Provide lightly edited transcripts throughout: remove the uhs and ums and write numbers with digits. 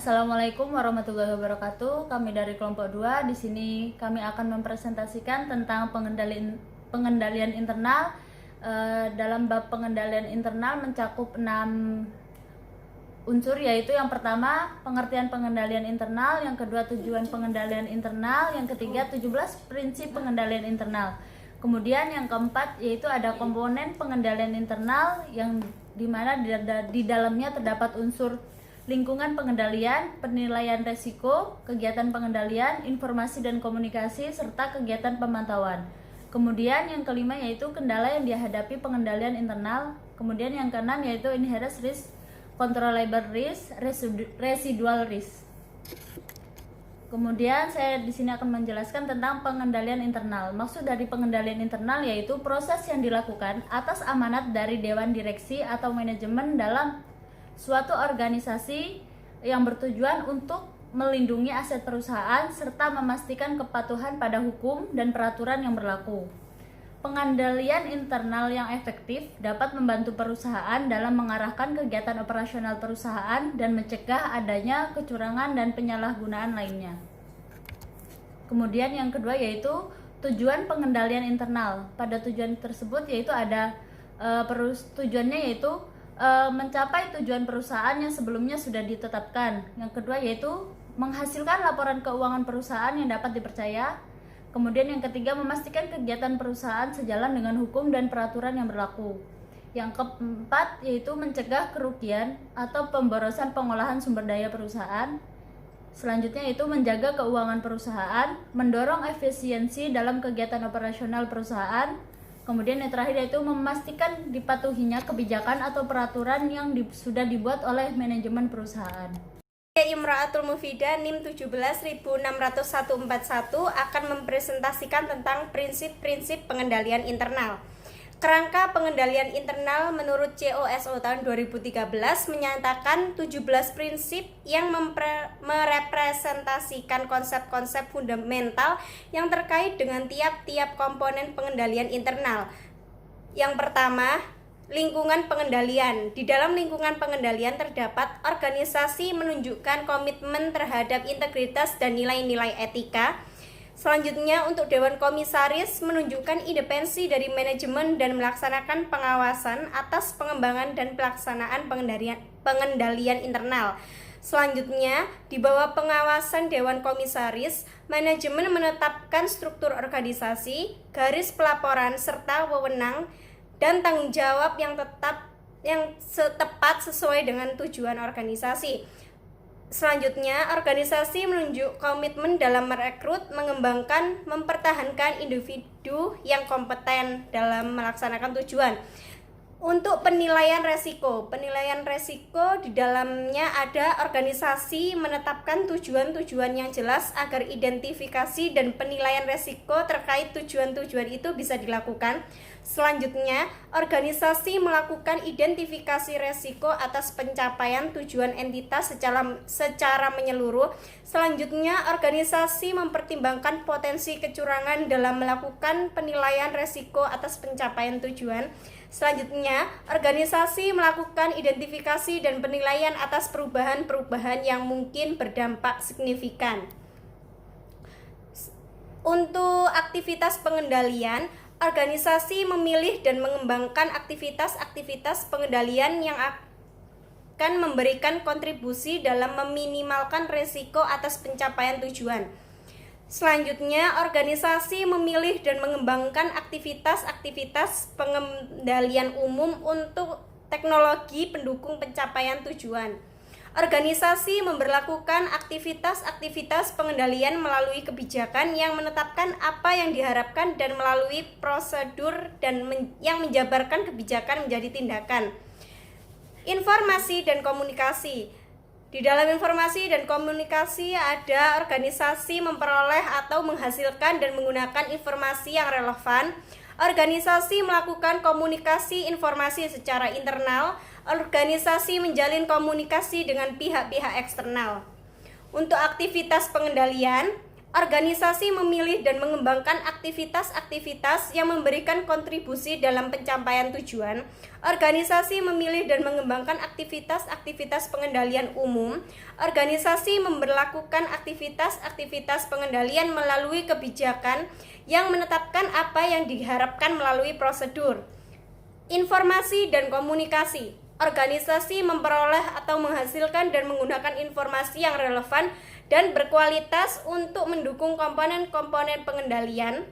Assalamualaikum warahmatullahi wabarakatuh. Kami dari kelompok 2 di sini kami akan mempresentasikan tentang pengendalian internal. Dalam bab pengendalian internal mencakup 6 unsur, yaitu yang pertama pengertian pengendalian internal, yang kedua tujuan pengendalian internal, yang ketiga 17 prinsip pengendalian internal. Kemudian yang keempat yaitu ada komponen pengendalian internal yang dimana di dalamnya terdapat unsur lingkungan pengendalian, penilaian resiko, kegiatan pengendalian, informasi dan komunikasi, serta kegiatan pemantauan. Kemudian yang kelima yaitu kendala yang dihadapi pengendalian internal. Kemudian yang keenam yaitu inherent risk, controllable risk, residual risk. Kemudian saya di sini akan menjelaskan tentang pengendalian internal. Maksud dari pengendalian internal yaitu proses yang dilakukan atas amanat dari dewan direksi atau manajemen dalam suatu organisasi yang bertujuan untuk melindungi aset perusahaan serta memastikan kepatuhan pada hukum dan peraturan yang berlaku. Pengendalian internal yang efektif dapat membantu perusahaan dalam mengarahkan kegiatan operasional perusahaan dan mencegah adanya kecurangan dan penyalahgunaan lainnya. Kemudian yang kedua yaitu tujuan pengendalian internal. Pada tujuan tersebut yaitu ada tujuannya yaitu mencapai tujuan perusahaan yang sebelumnya sudah ditetapkan. Yang kedua yaitu menghasilkan laporan keuangan perusahaan yang dapat dipercaya. Kemudian yang ketiga memastikan kegiatan perusahaan sejalan dengan hukum dan peraturan yang berlaku. Yang keempat yaitu mencegah kerugian atau pemborosan pengolahan sumber daya perusahaan. Selanjutnya yaitu menjaga keuangan perusahaan, mendorong efisiensi dalam kegiatan operasional perusahaan. Kemudian yang terakhir yaitu memastikan dipatuhinya kebijakan atau peraturan yang sudah dibuat oleh manajemen perusahaan. Imra'atul Mufidah NIM 1760141 akan mempresentasikan tentang prinsip-prinsip pengendalian internal. Kerangka pengendalian internal menurut COSO tahun 2013 menyatakan 17 prinsip yang merepresentasikan konsep-konsep fundamental yang terkait dengan tiap-tiap komponen pengendalian internal. Yang pertama, lingkungan pengendalian. Di dalam lingkungan pengendalian terdapat organisasi menunjukkan komitmen terhadap integritas dan nilai-nilai etika. Selanjutnya, untuk Dewan Komisaris menunjukkan independensi dari manajemen dan melaksanakan pengawasan atas pengembangan dan pelaksanaan pengendalian internal. Selanjutnya, di bawah pengawasan Dewan Komisaris, manajemen menetapkan struktur organisasi, garis pelaporan, serta wewenang dan tanggung jawab yang tepat sesuai dengan tujuan organisasi. Selanjutnya, organisasi menunjuk komitmen dalam merekrut, mengembangkan, mempertahankan individu yang kompeten dalam melaksanakan tujuan. Untuk penilaian resiko di dalamnya ada organisasi menetapkan tujuan-tujuan yang jelas agar identifikasi dan penilaian resiko terkait tujuan-tujuan itu bisa dilakukan. Selanjutnya, organisasi melakukan identifikasi resiko atas pencapaian tujuan entitas secara menyeluruh. Selanjutnya, organisasi mempertimbangkan potensi kecurangan dalam melakukan penilaian resiko atas pencapaian tujuan. Selanjutnya, organisasi melakukan identifikasi dan penilaian atas perubahan-perubahan yang mungkin berdampak signifikan. Untuk aktivitas pengendalian, organisasi memilih dan mengembangkan aktivitas-aktivitas pengendalian yang akan memberikan kontribusi dalam meminimalkan risiko atas pencapaian tujuan. Selanjutnya, organisasi memilih dan mengembangkan aktivitas-aktivitas pengendalian umum untuk teknologi pendukung pencapaian tujuan. Organisasi memberlakukan aktivitas-aktivitas pengendalian melalui kebijakan yang menetapkan apa yang diharapkan dan melalui prosedur yang menjabarkan kebijakan menjadi tindakan. Informasi dan komunikasi. Di dalam informasi dan komunikasi ada organisasi memperoleh atau menghasilkan dan menggunakan informasi yang relevan. Organisasi melakukan komunikasi informasi secara internal. Organisasi menjalin komunikasi dengan pihak-pihak eksternal. Untuk aktivitas pengendalian, Organisasi memilih dan mengembangkan aktivitas-aktivitas yang memberikan kontribusi dalam pencapaian tujuan. Organisasi memilih dan mengembangkan aktivitas-aktivitas pengendalian umum. Organisasi memberlakukan aktivitas-aktivitas pengendalian melalui kebijakan yang menetapkan apa yang diharapkan melalui prosedur. Informasi dan komunikasi. Organisasi memperoleh atau menghasilkan dan menggunakan informasi yang relevan dan berkualitas untuk mendukung komponen-komponen pengendalian.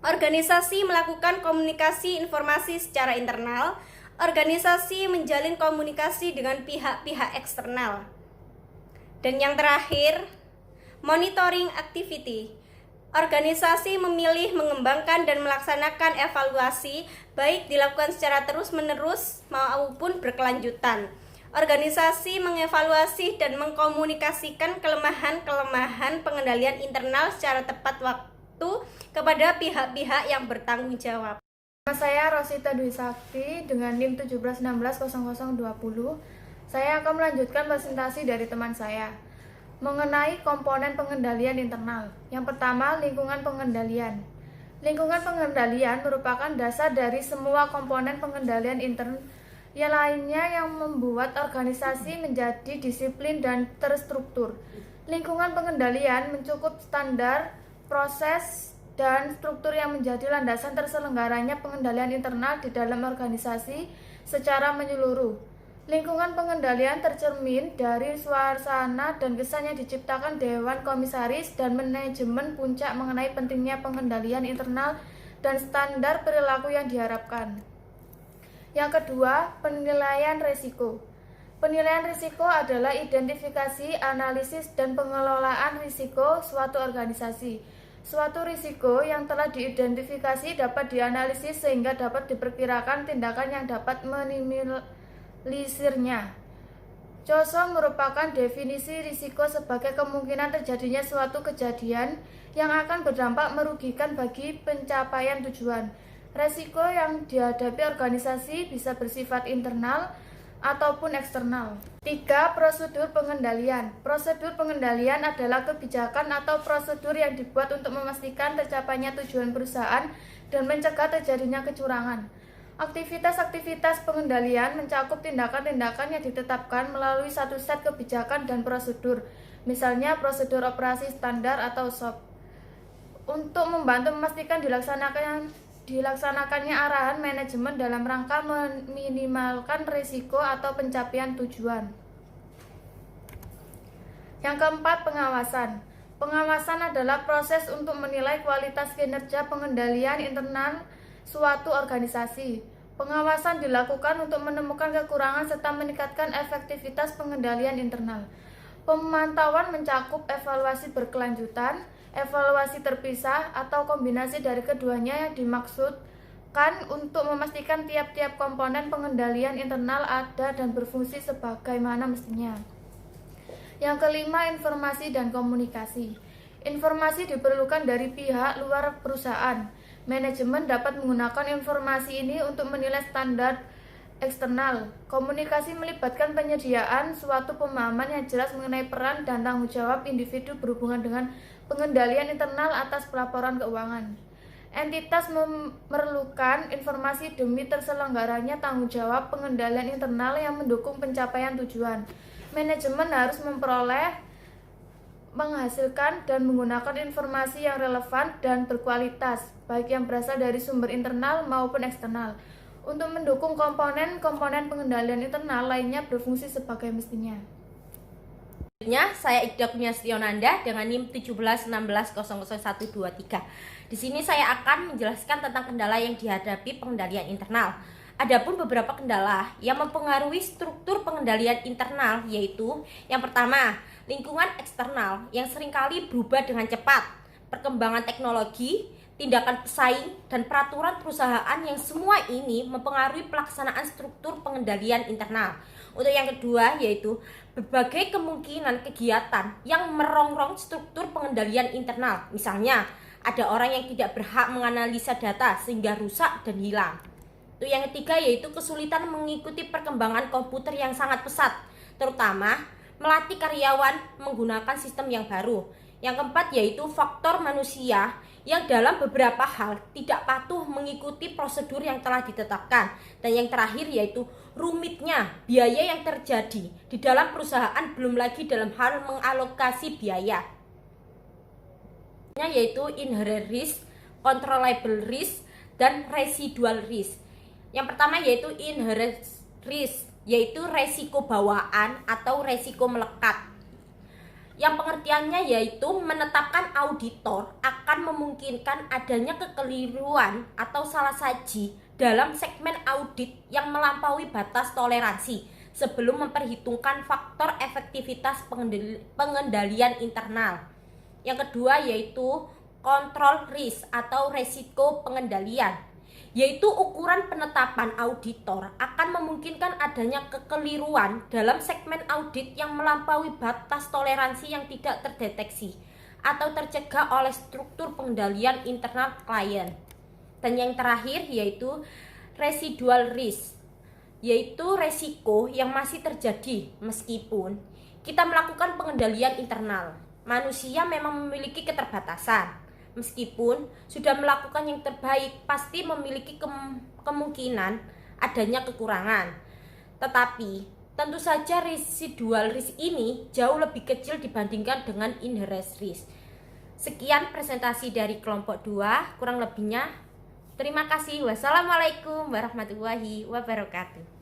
Organisasi melakukan komunikasi informasi secara internal. Organisasi menjalin komunikasi dengan pihak-pihak eksternal. Dan yang terakhir, monitoring activity. Organisasi memilih, mengembangkan, dan melaksanakan evaluasi, baik dilakukan secara terus-menerus maupun berkelanjutan. Organisasi mengevaluasi dan mengkomunikasikan kelemahan-kelemahan pengendalian internal secara tepat waktu kepada pihak-pihak yang bertanggung jawab. Nama saya Rosita Dwi Sakti dengan NIM 17160020. Saya akan melanjutkan presentasi dari teman saya mengenai komponen pengendalian internal. Yang pertama, lingkungan pengendalian. Lingkungan pengendalian merupakan dasar dari semua komponen pengendalian internal yang lainnya yang membuat organisasi menjadi disiplin dan terstruktur. Lingkungan pengendalian mencakup standar, proses, dan struktur yang menjadi landasan terselenggaranya pengendalian internal di dalam organisasi secara menyeluruh. Lingkungan pengendalian tercermin dari suasana dan kesan yang diciptakan Dewan Komisaris dan Manajemen Puncak mengenai pentingnya pengendalian internal dan standar perilaku yang diharapkan. Yang kedua, penilaian risiko. Penilaian risiko adalah identifikasi, analisis, dan pengelolaan risiko suatu organisasi. Suatu risiko yang telah diidentifikasi dapat dianalisis sehingga dapat diperkirakan tindakan yang dapat meminimalisirnya. COSO merupakan definisi risiko sebagai kemungkinan terjadinya suatu kejadian yang akan berdampak merugikan bagi pencapaian tujuan. Risiko yang dihadapi organisasi bisa bersifat internal ataupun eksternal. 3. Prosedur pengendalian. Prosedur pengendalian adalah kebijakan atau prosedur yang dibuat untuk memastikan tercapainya tujuan perusahaan dan mencegah terjadinya kecurangan. Aktivitas-aktivitas pengendalian mencakup tindakan-tindakan yang ditetapkan melalui satu set kebijakan dan prosedur, misalnya prosedur operasi standar atau SOP, untuk membantu memastikan dilaksanakannya arahan manajemen dalam rangka meminimalkan risiko atau pencapaian tujuan. Yang keempat, pengawasan. Pengawasan adalah proses untuk menilai kualitas kinerja pengendalian internal suatu organisasi. Pengawasan dilakukan untuk menemukan kekurangan serta meningkatkan efektivitas pengendalian internal. Pemantauan mencakup evaluasi berkelanjutan, evaluasi terpisah, atau kombinasi dari keduanya yang dimaksudkan untuk memastikan tiap-tiap komponen pengendalian internal ada dan berfungsi sebagaimana mestinya. Yang kelima, informasi dan komunikasi. Informasi diperlukan dari pihak luar perusahaan. Manajemen dapat menggunakan informasi ini untuk menilai standar eksternal. Komunikasi melibatkan penyediaan suatu pemahaman yang jelas mengenai peran dan tanggung jawab individu berhubungan dengan pengendalian internal atas pelaporan keuangan. Entitas memerlukan informasi demi terselenggaranya tanggung jawab pengendalian internal yang mendukung pencapaian tujuan. Manajemen harus memperoleh, menghasilkan, dan menggunakan informasi yang relevan dan berkualitas, baik yang berasal dari sumber internal maupun eksternal, untuk mendukung komponen-komponen pengendalian internal lainnya berfungsi sebagai mestinya. Selanjutnya, saya Iqda Kurniastionanda dengan NIM 171600123. Di sini saya akan menjelaskan tentang kendala yang dihadapi pengendalian internal. Adapun beberapa kendala yang mempengaruhi struktur pengendalian internal, yaitu yang pertama, lingkungan eksternal yang seringkali berubah dengan cepat, perkembangan teknologi, tindakan pesaing, dan peraturan perusahaan yang semua ini mempengaruhi pelaksanaan struktur pengendalian internal. Untuk yang kedua, yaitu berbagai kemungkinan kegiatan yang merongrong struktur pengendalian internal. Misalnya, ada orang yang tidak berhak menganalisa data sehingga rusak dan hilang. Untuk yang ketiga, yaitu kesulitan mengikuti perkembangan komputer yang sangat pesat, terutama melatih karyawan menggunakan sistem yang baru. Yang keempat yaitu faktor manusia yang dalam beberapa hal tidak patuh mengikuti prosedur yang telah ditetapkan. Dan yang terakhir yaitu rumitnya biaya yang terjadi di dalam perusahaan, belum lagi dalam hal mengalokasi biaya. Yaitu inherent risk, controllable risk, dan residual risk. Yang pertama yaitu inherent risk, yaitu resiko bawaan atau resiko melekat. Yang pengertiannya yaitu menetapkan auditor akan memungkinkan adanya kekeliruan atau salah saji dalam segmen audit yang melampaui batas toleransi sebelum memperhitungkan faktor efektivitas pengendalian internal. Yang kedua yaitu control risk atau resiko pengendalian, yaitu ukuran penetapan auditor akan memungkinkan adanya kekeliruan dalam segmen audit yang melampaui batas toleransi yang tidak terdeteksi atau tercegah oleh struktur pengendalian internal klien. Dan yang terakhir yaitu residual risk, yaitu resiko yang masih terjadi meskipun kita melakukan pengendalian internal. Manusia memang memiliki keterbatasan. Meskipun sudah melakukan yang terbaik, pasti memiliki kemungkinan adanya kekurangan. Tetapi, tentu saja residual risk ini jauh lebih kecil dibandingkan dengan inherent risk. Sekian presentasi dari kelompok 2, kurang lebihnya. Terima kasih. Wassalamualaikum warahmatullahi wabarakatuh.